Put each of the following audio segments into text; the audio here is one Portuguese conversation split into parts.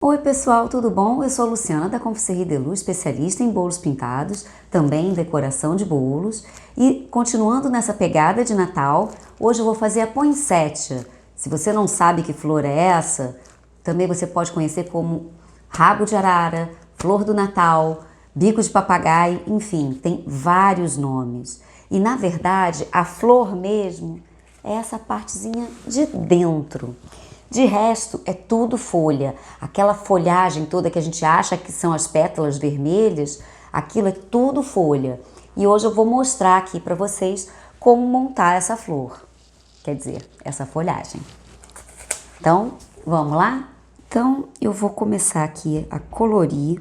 Oi pessoal, tudo bom? Eu sou a Luciana da Confiserie de Luz, especialista em bolos pintados, também em decoração de bolos. E continuando nessa pegada de Natal, hoje eu vou fazer a poinsettia. Se você não sabe que flor é essa, também você pode conhecer como rabo de arara, flor do Natal, bico de papagaio, enfim, tem vários nomes. E na verdade, a flor mesmo é essa partezinha de dentro. De resto, é tudo folha. Aquela folhagem toda que a gente acha que são as pétalas vermelhas, aquilo é tudo folha. E hoje eu vou mostrar aqui para vocês como montar essa flor. Quer dizer, essa folhagem. Então, vamos lá? Então, eu vou começar aqui a colorir.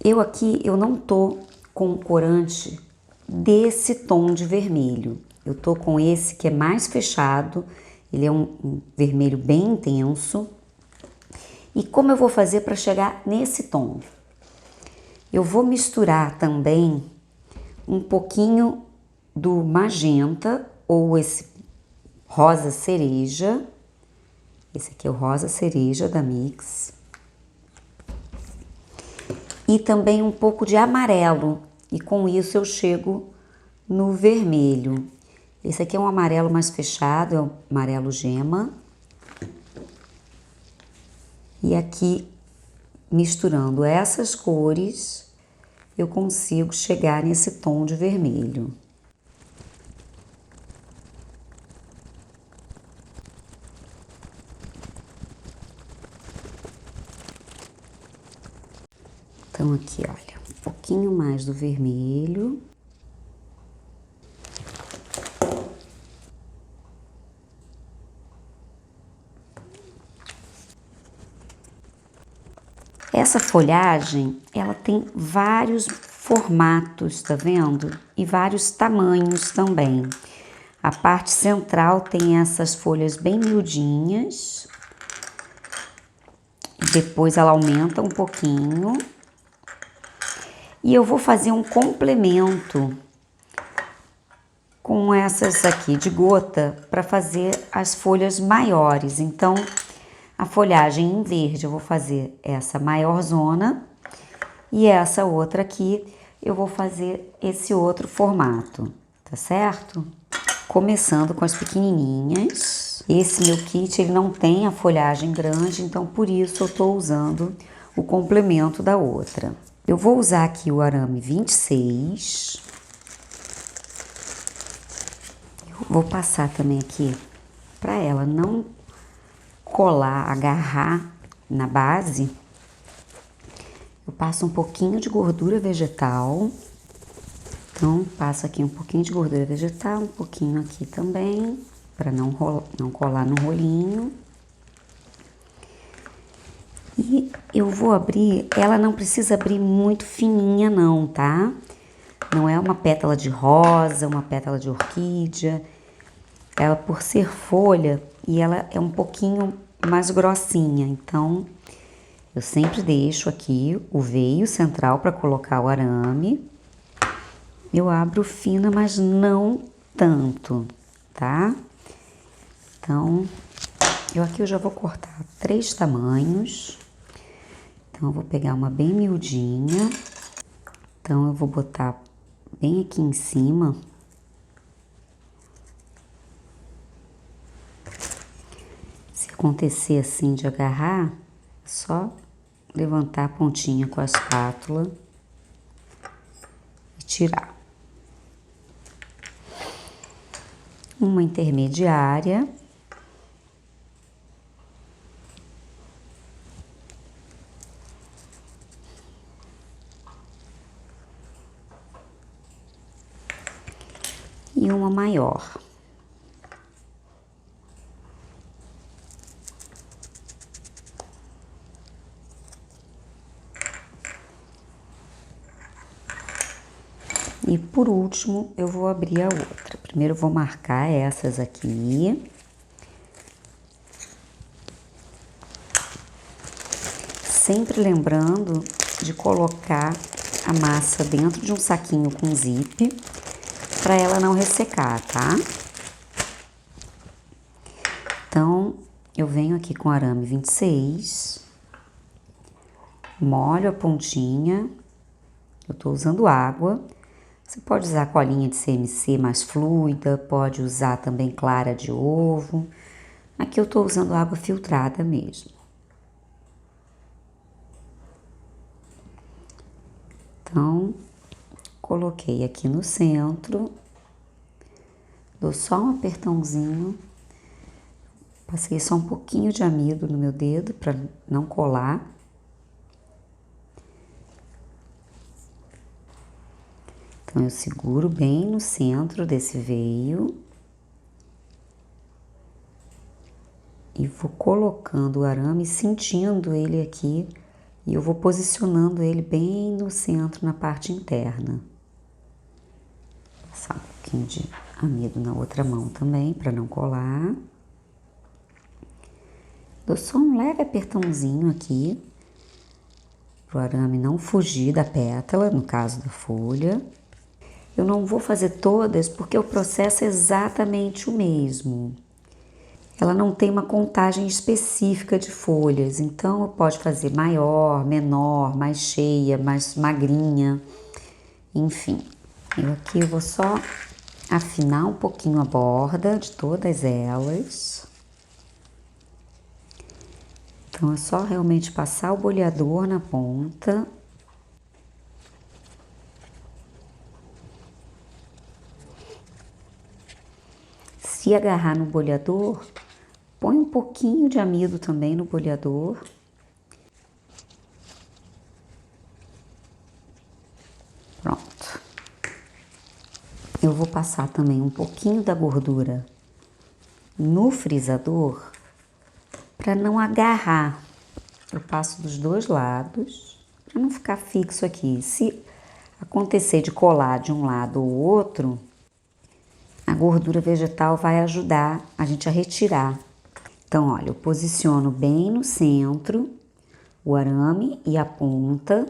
Eu não tô com corante desse tom de vermelho. Eu tô com esse que é mais fechado, ele é um vermelho bem intenso. E como eu vou fazer para chegar nesse tom? Eu vou misturar também um pouquinho do magenta ou esse rosa cereja. Esse aqui é o rosa cereja da Mix. E também um pouco de amarelo. E com isso eu chego no vermelho. Esse aqui é um amarelo mais fechado, é o amarelo gema. E aqui, misturando essas cores, eu consigo chegar nesse tom de vermelho. Então aqui, olha, um pouquinho mais do vermelho. Essa folhagem, ela tem vários formatos, tá vendo? E vários tamanhos também. A parte central tem essas folhas bem miudinhas. Depois ela aumenta um pouquinho. E eu vou fazer um complemento com essas aqui de gota para fazer as folhas maiores. Então, a folhagem em verde eu vou fazer essa maior zona e essa outra aqui eu vou fazer esse outro formato, tá certo? Começando com as pequenininhas. Esse meu kit ele não tem a folhagem grande, então por isso eu tô usando o complemento da outra. Eu vou usar aqui o arame 26. Eu vou passar também aqui para ela não colar, agarrar na base. Eu passo um pouquinho de gordura vegetal. Então, passo aqui um pouquinho de gordura vegetal, um pouquinho aqui também, para não colar no rolinho. E eu vou abrir, ela não precisa abrir muito fininha não, tá? Não é uma pétala de rosa, uma pétala de orquídea. Ela, por ser folha, e ela é um pouquinho mais grossinha, então eu sempre deixo aqui o veio central para colocar o arame. Eu abro fina, mas não tanto, tá? Então, aqui eu já vou cortar 3 tamanhos. Então, eu vou pegar uma bem miudinha. Então, eu vou botar bem aqui em cima. Se acontecer assim de agarrar, só levantar a pontinha com a espátula e tirar. Uma intermediária. E uma maior. E por último, eu vou abrir a outra. Primeiro eu vou marcar essas aqui. Sempre lembrando de colocar a massa dentro de um saquinho com zip, para ela não ressecar, tá? Então, eu venho aqui com arame 26, molho a pontinha, eu tô usando água. Você pode usar colinha de CMC mais fluida, pode usar também clara de ovo. Aqui eu tô usando água filtrada mesmo. Então, coloquei aqui no centro, dou só um apertãozinho, passei só um pouquinho de amido no meu dedo para não colar. Então, eu seguro bem no centro desse veio e vou colocando o arame, sentindo ele aqui, e eu vou posicionando ele bem no centro, na parte interna. Passar um pouquinho de amido na outra mão também, para não colar. Dou só um leve apertãozinho aqui, para o arame não fugir da pétala, no caso da folha. Eu não vou fazer todas, porque o processo é exatamente o mesmo. Ela não tem uma contagem específica de folhas, então pode fazer maior, menor, mais cheia, mais magrinha, enfim. Eu vou só afinar um pouquinho a borda de todas elas. Então é só realmente passar o boleador na ponta. Se agarrar no boleador, põe um pouquinho de amido também no boleador. Pronto. Eu vou passar também um pouquinho da gordura no frisador para não agarrar. Eu passo dos dois lados para não ficar fixo aqui. Se acontecer de colar de um lado ou outro, a gordura vegetal vai ajudar a gente a retirar. Então, olha, eu posiciono bem no centro o arame e a ponta,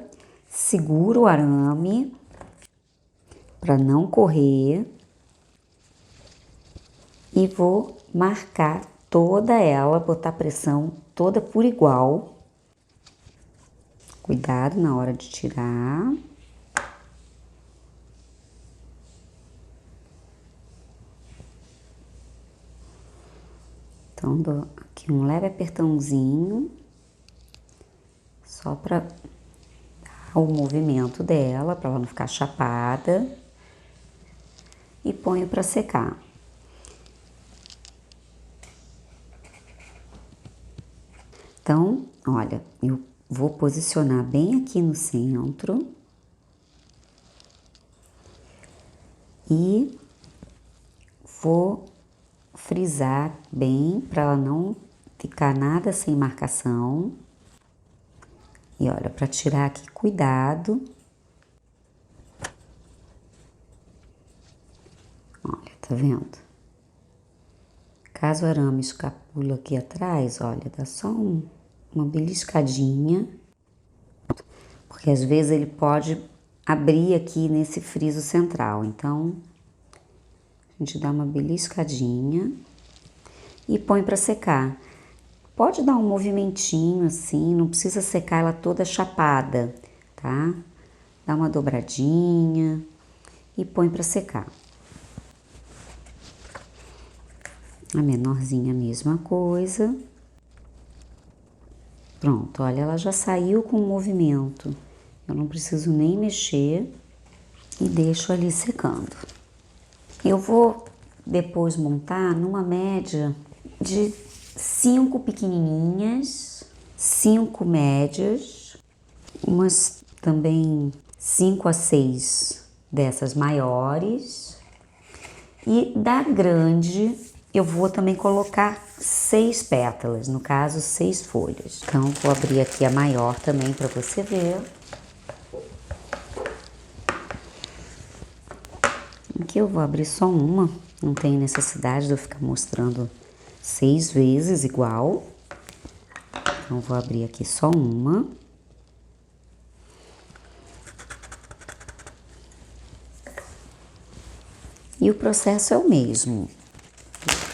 seguro o arame para não correr e vou marcar toda ela, botar pressão toda por igual. Cuidado na hora de tirar. Então, dou aqui um leve apertãozinho, só para dar o movimento dela, para ela não ficar chapada. E ponho para secar. Então, olha, eu vou posicionar bem aqui no centro. E vou frisar bem para ela não ficar nada sem marcação. E olha, para tirar aqui, cuidado. Olha, tá vendo? Caso o arame escapula aqui atrás, olha, dá só uma beliscadinha. Porque às vezes ele pode abrir aqui nesse friso central. Então, a gente dá uma beliscadinha e põe para secar. Pode dar um movimentinho assim, não precisa secar ela toda chapada, tá? Dá uma dobradinha e põe para secar. A menorzinha, a mesma coisa. Pronto, olha, ela já saiu com o movimento. Eu não preciso nem mexer e deixo ali secando. Eu vou depois montar numa média de 5 pequenininhas, 5 médias, umas também 5 a 6 dessas maiores. E da grande eu vou também colocar 6 pétalas, no caso 6 folhas. Então vou abrir aqui a maior também para você ver. Aqui eu vou abrir só uma, não tem necessidade de eu ficar mostrando 6 vezes igual. Então vou abrir aqui só uma. E o processo é o mesmo.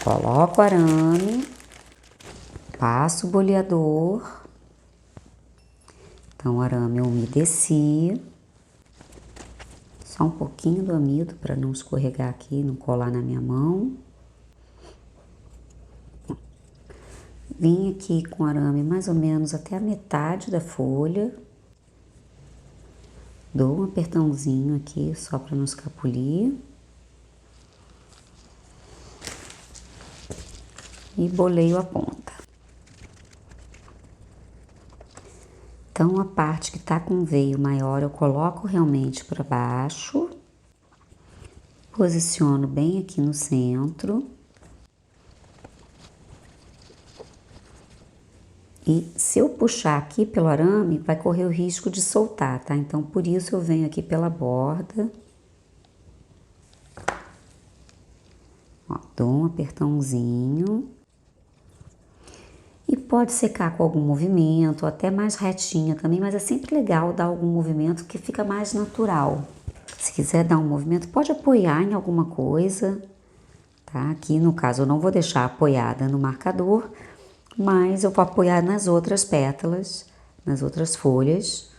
Coloco o arame, passo o boleador. Então, o arame eu umedeci. Só um pouquinho do amido para não escorregar aqui, não colar na minha mão. Vim aqui com o arame mais ou menos até a metade da folha. Dou um apertãozinho aqui só para não escapulir. E boleio a ponta. Então, a parte que tá com veio maior, eu coloco realmente para baixo. Posiciono bem aqui no centro. E se eu puxar aqui pelo arame, vai correr o risco de soltar, tá? Então, por isso eu venho aqui pela borda. Ó, dou um apertãozinho. E pode secar com algum movimento, ou até mais retinha também, mas é sempre legal dar algum movimento que fica mais natural. Se quiser dar um movimento, pode apoiar em alguma coisa, tá? Aqui, no caso, eu não vou deixar apoiada no marcador, mas eu vou apoiar nas outras pétalas, nas outras folhas,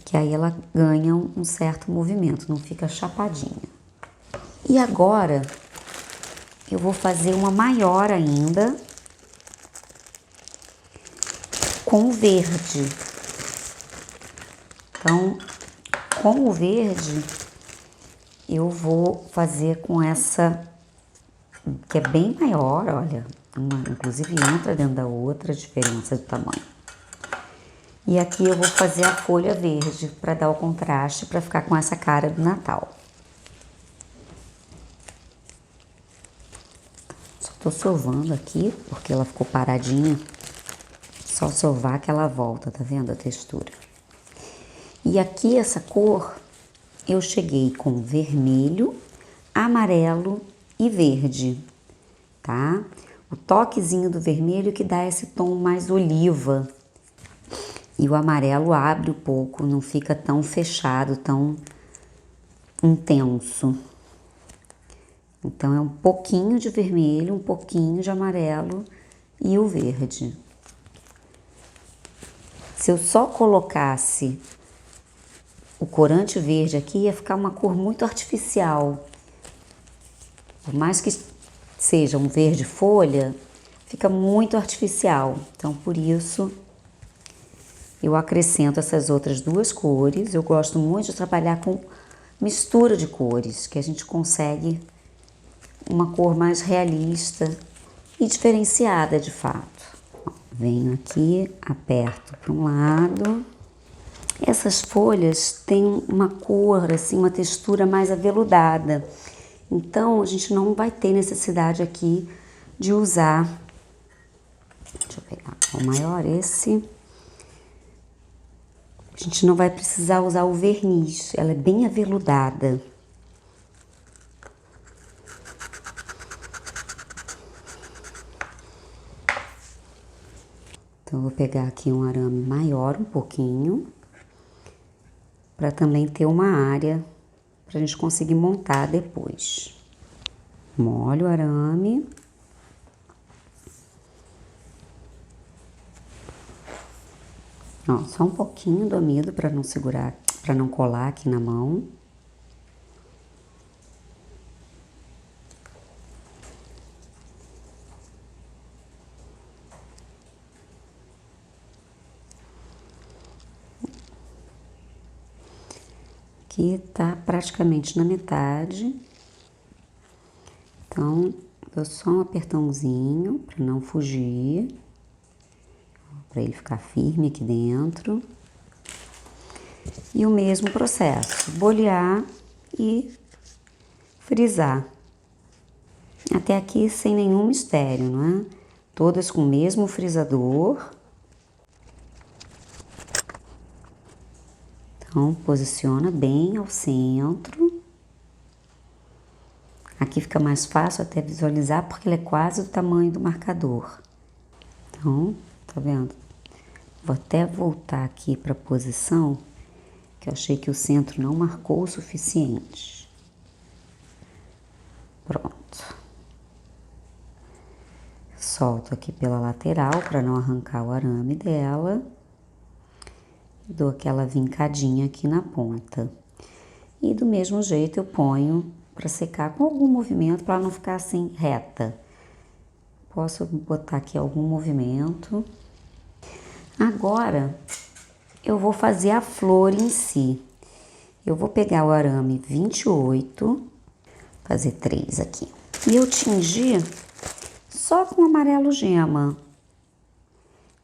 que aí ela ganha um certo movimento, não fica chapadinha. E agora, eu vou fazer uma maior ainda, com o verde. Então, com o verde, eu vou fazer com essa, que é bem maior, olha, inclusive entra dentro da outra, a diferença do tamanho. E aqui eu vou fazer a folha verde, para dar o contraste, para ficar com essa cara do Natal. Só tô sovando aqui, porque ela ficou paradinha. Só sovar que ela volta, tá vendo a textura? E aqui essa cor, eu cheguei com vermelho, amarelo e verde, tá? O toquezinho do vermelho que dá esse tom mais oliva. E o amarelo abre um pouco, não fica tão fechado, tão intenso. Então, é um pouquinho de vermelho, um pouquinho de amarelo e o verde. Se eu só colocasse o corante verde aqui, ia ficar uma cor muito artificial. Por mais que seja um verde folha, fica muito artificial. Então, por isso, eu acrescento essas outras duas cores. Eu gosto muito de trabalhar com mistura de cores, que a gente consegue uma cor mais realista e diferenciada de fato. Venho aqui, aperto para um lado. Essas folhas têm uma cor, assim, uma textura mais aveludada. Então, a gente não vai ter necessidade aqui de usar... Deixa eu pegar o maior, esse. A gente não vai precisar usar o verniz, ela é bem aveludada. Então, eu vou pegar aqui um arame maior um pouquinho, para também ter uma área para a gente conseguir montar depois. Molho o arame. Ó, só um pouquinho do amido para não segurar, para não colar aqui na mão. Aqui tá praticamente na metade. Então, dou só um apertãozinho para não fugir. Para ele ficar firme aqui dentro. E o mesmo processo, bolear e frisar. Até aqui sem nenhum mistério, não é? Todas com o mesmo frisador. Então, posiciona bem ao centro. Aqui fica mais fácil até visualizar, porque ele é quase do tamanho do marcador. Então, tá vendo? Vou até voltar aqui para a posição, que eu achei que o centro não marcou o suficiente. Pronto. Solto aqui pela lateral para não arrancar o arame dela. Dou aquela vincadinha aqui na ponta. E do mesmo jeito eu ponho para secar com algum movimento para não ficar assim reta. Posso botar aqui algum movimento. Agora eu vou fazer a flor em si. Eu vou pegar o arame 28, fazer 3 aqui. E eu tingir só com amarelo gema.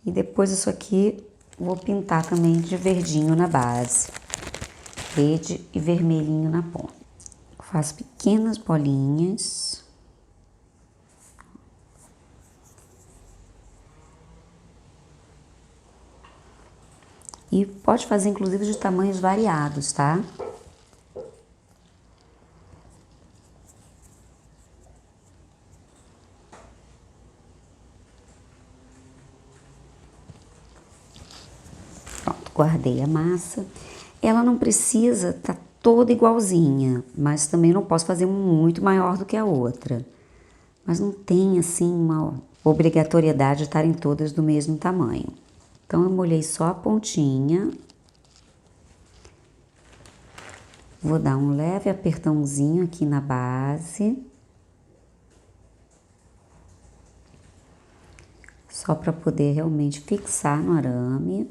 E depois isso aqui vou pintar também de verdinho na base. Verde e vermelhinho na ponta. Faço pequenas bolinhas. E pode fazer inclusive de tamanhos variados, tá? Pronto, guardei a massa. Ela não precisa estar toda igualzinha, mas também não posso fazer muito maior do que a outra. Mas não tem assim uma obrigatoriedade de estarem todas do mesmo tamanho. Então eu molhei só a pontinha. Vou dar um leve apertãozinho aqui na base. Só para poder realmente fixar no arame.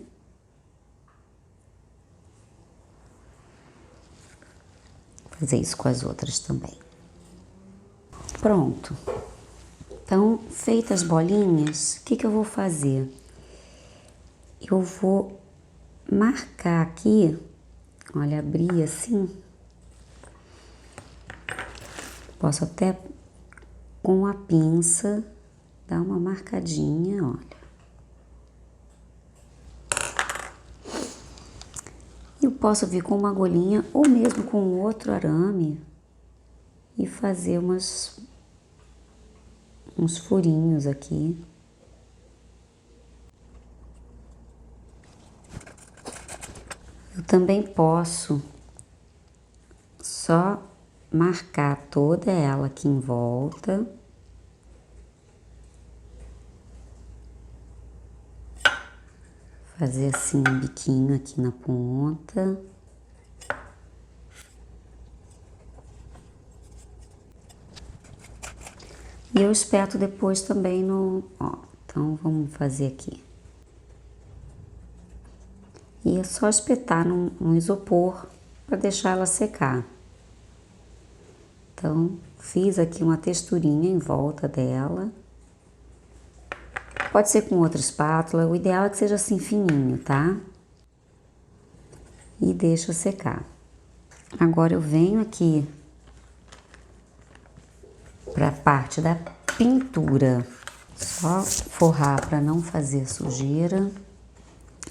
Fazer isso com as outras também. Pronto. Então, feitas as bolinhas, o que eu vou fazer? Eu vou marcar aqui, olha, abrir assim. Posso até com a pinça dar uma marcadinha, olha. Eu posso vir com uma agulhinha ou mesmo com outro arame e fazer uns furinhos aqui. Eu também posso só marcar toda ela aqui em volta. Fazer assim um biquinho aqui na ponta. E eu espeto depois também no... Ó, então vamos fazer aqui. E é só espetar num isopor para deixar ela secar. Então, fiz aqui uma texturinha em volta dela. Pode ser com outra espátula, o ideal é que seja assim fininho, tá? E deixo secar. Agora eu venho aqui para a parte da pintura. Só forrar para não fazer sujeira.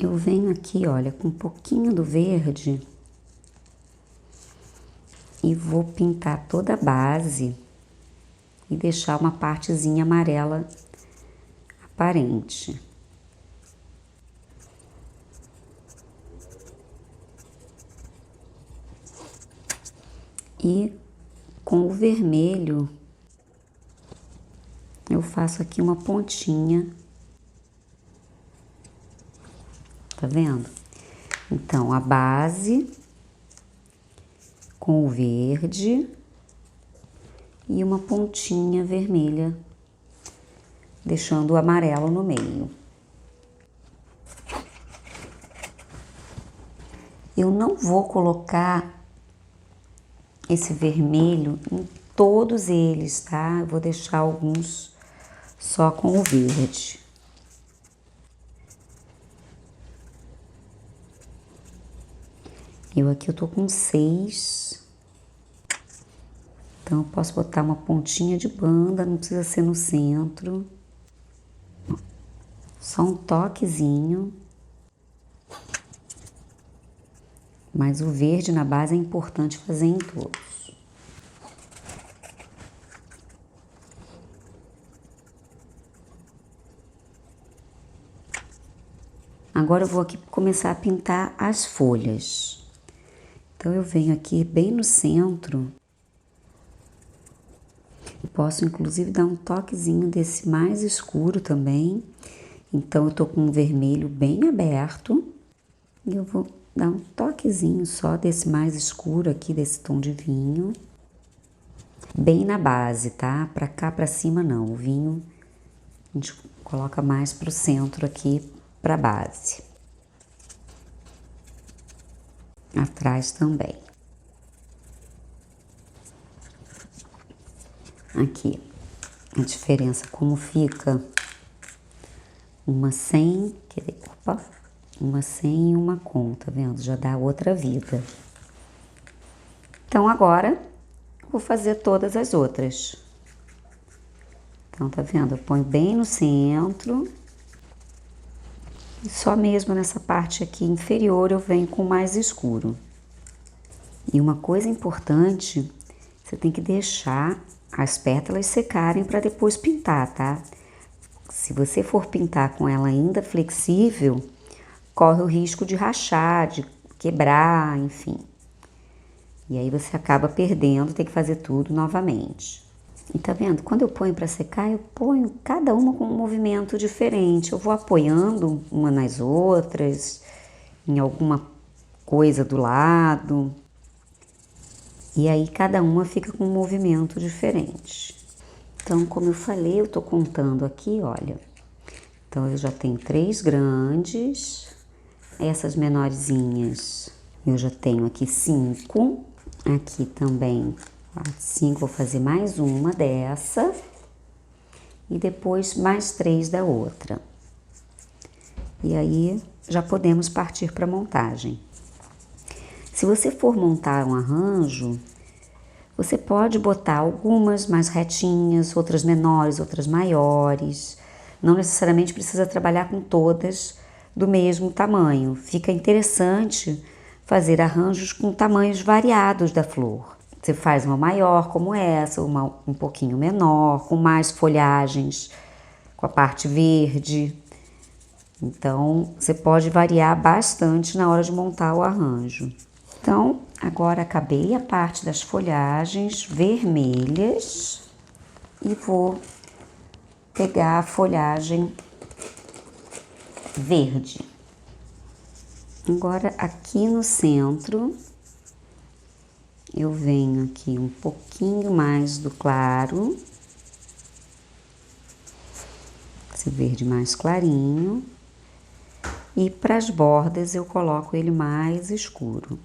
Eu venho aqui, olha, com um pouquinho do verde e vou pintar toda a base e deixar uma partezinha amarela aparente. E com o vermelho eu faço aqui uma pontinha. Tá vendo? Então, a base com o verde e uma pontinha vermelha, deixando o amarelo no meio. Eu não vou colocar esse vermelho em todos eles, tá? Eu vou deixar alguns só com o verde. Eu tô com 6. Então, eu posso botar uma pontinha de banda, não precisa ser no centro. Só um toquezinho. Mas o verde na base é importante fazer em todos. Agora eu vou aqui começar a pintar as folhas. Então, eu venho aqui bem no centro. Posso inclusive dar um toquezinho desse mais escuro também. Então eu tô com um vermelho bem aberto e eu vou dar um toquezinho só desse mais escuro aqui, desse tom de vinho. Bem na base, tá? Pra cá, pra cima não. O vinho a gente coloca mais pro centro aqui, pra base. Atrás também. Aqui, a diferença como fica uma sem, opa, uma sem e uma com, tá vendo? Já dá outra vida. Então agora, vou fazer todas as outras. Então, tá vendo? Eu ponho bem no centro. E só mesmo nessa parte aqui inferior eu venho com mais escuro. E uma coisa importante, você tem que deixar as pétalas secarem para depois pintar, tá? Se você for pintar com ela ainda flexível, corre o risco de rachar, de quebrar, enfim. E aí você acaba perdendo, tem que fazer tudo novamente. E tá vendo? Quando eu ponho para secar, eu ponho cada uma com um movimento diferente. Eu vou apoiando uma nas outras, em alguma coisa do lado. E aí cada uma fica com um movimento diferente. Então, como eu falei, eu tô contando aqui, olha. Então, eu já tenho 3 grandes. Essas menorzinhas, eu já tenho aqui 5. Aqui também, 5, vou fazer mais uma dessa. E depois mais 3 da outra. E aí, já podemos partir para a montagem. Se você for montar um arranjo, você pode botar algumas mais retinhas, outras menores, outras maiores. Não necessariamente precisa trabalhar com todas do mesmo tamanho. Fica interessante fazer arranjos com tamanhos variados da flor. Você faz uma maior como essa, uma um pouquinho menor, com mais folhagens, com a parte verde. Então, você pode variar bastante na hora de montar o arranjo. Então, agora acabei a parte das folhagens vermelhas e vou pegar a folhagem verde. Agora, aqui no centro, eu venho aqui um pouquinho mais do claro, esse verde mais clarinho, e para as bordas eu coloco ele mais escuro.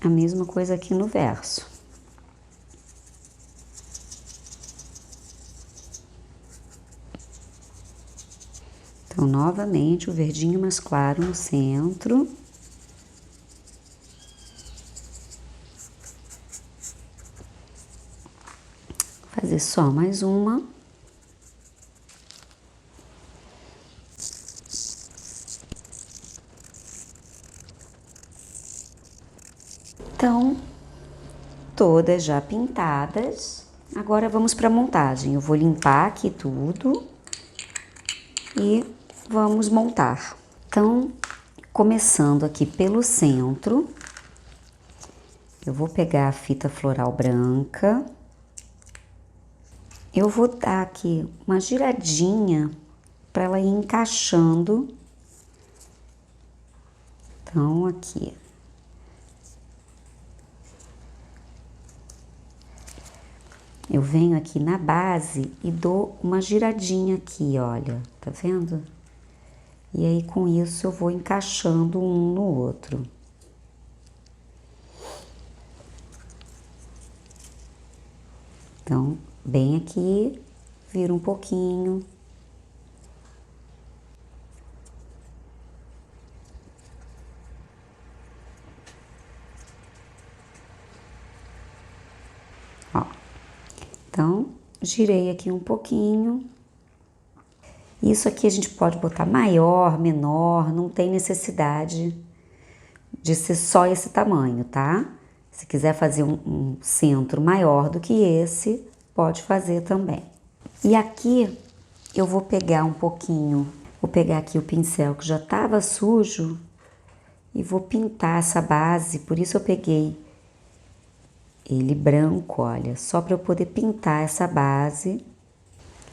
A mesma coisa aqui no verso. Então, novamente, o verdinho mais claro no centro. Fazer só mais uma. Então, todas já pintadas. Agora vamos para a montagem. Eu vou limpar aqui tudo e vamos montar. Então, começando aqui pelo centro, eu vou pegar a fita floral branca. Eu vou dar aqui uma giradinha para ela ir encaixando. Então, aqui. Eu venho aqui na base e dou uma giradinha aqui, olha, tá vendo? E aí, com isso, eu vou encaixando um no outro. Então, bem aqui, vira um pouquinho. Ó. Então, girei aqui um pouquinho. Isso aqui a gente pode botar maior, menor, não tem necessidade de ser só esse tamanho, tá? Se quiser fazer um centro maior do que esse, pode fazer também. E aqui eu vou pegar um pouquinho Vou pegar aqui o pincel que já estava sujo e vou pintar essa base, por isso eu peguei ele branco, olha, só para eu poder pintar essa base,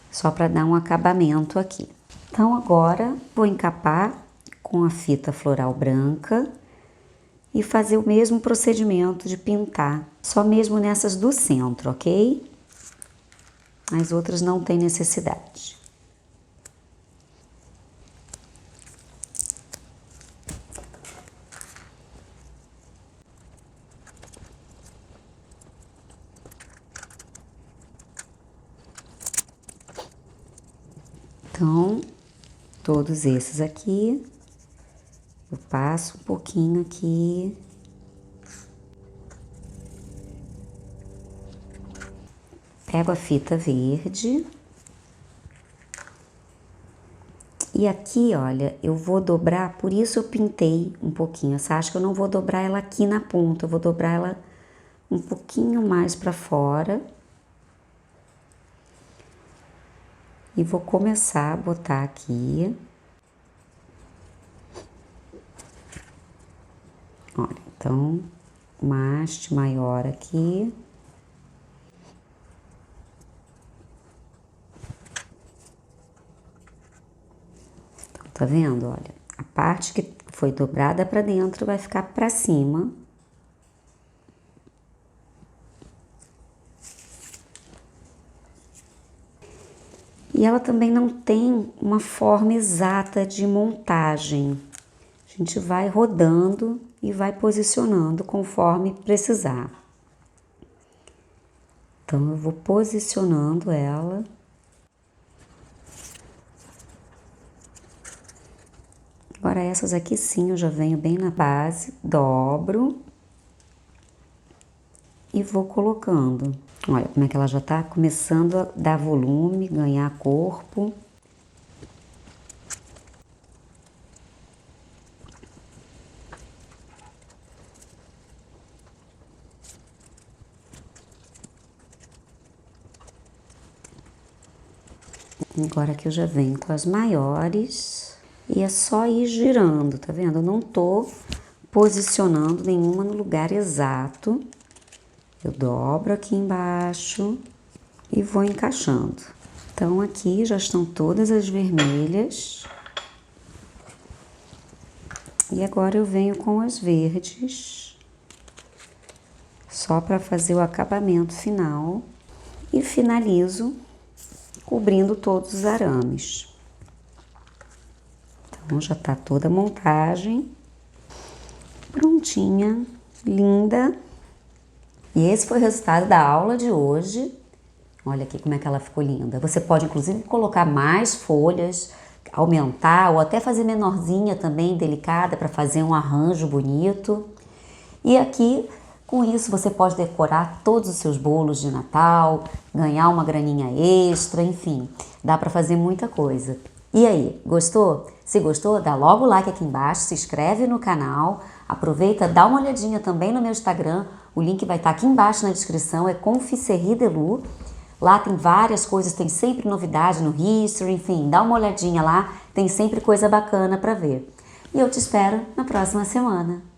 só para dar um acabamento aqui. Então agora vou encapar com a fita floral branca e fazer o mesmo procedimento de pintar, só mesmo nessas do centro, ok? As outras não tem necessidade. Então, todos esses aqui, eu passo um pouquinho aqui. Pego a fita verde. E aqui, olha, eu vou dobrar, por isso eu pintei um pouquinho essa haste, que eu não vou dobrar ela aqui na ponta, eu vou dobrar ela um pouquinho mais pra fora. E vou começar a botar aqui. Olha, então, uma haste maior aqui. Então, tá vendo? Olha, a parte que foi dobrada pra dentro vai ficar pra cima. E ela também não tem uma forma exata de montagem. A gente vai rodando e vai posicionando conforme precisar. Então, eu vou posicionando ela. Agora, essas aqui sim, eu já venho bem na base, dobro e vou colocando. Olha como é que ela já tá começando a dar volume, ganhar corpo. Agora que eu já venho com as maiores e é só ir girando, tá vendo? Eu não tô posicionando nenhuma no lugar exato. Eu dobro aqui embaixo e vou encaixando. Então, aqui já estão todas as vermelhas. E agora eu venho com as verdes, só para fazer o acabamento final. E finalizo cobrindo todos os arames. Então, já tá toda a montagem prontinha, linda. E esse foi o resultado da aula de hoje. Olha aqui como é que ela ficou linda. Você pode, inclusive, colocar mais folhas, aumentar ou até fazer menorzinha também, delicada, para fazer um arranjo bonito. E aqui, com isso, você pode decorar todos os seus bolos de Natal, ganhar uma graninha extra, enfim, dá para fazer muita coisa. E aí, gostou? Se gostou, dá logo o like aqui embaixo, se inscreve no canal, aproveita, dá uma olhadinha também no meu Instagram, o link vai estar aqui embaixo na descrição, é Confiserie de Lu. Lá tem várias coisas, tem sempre novidade no History, enfim, dá uma olhadinha lá, tem sempre coisa bacana para ver. E eu te espero na próxima semana.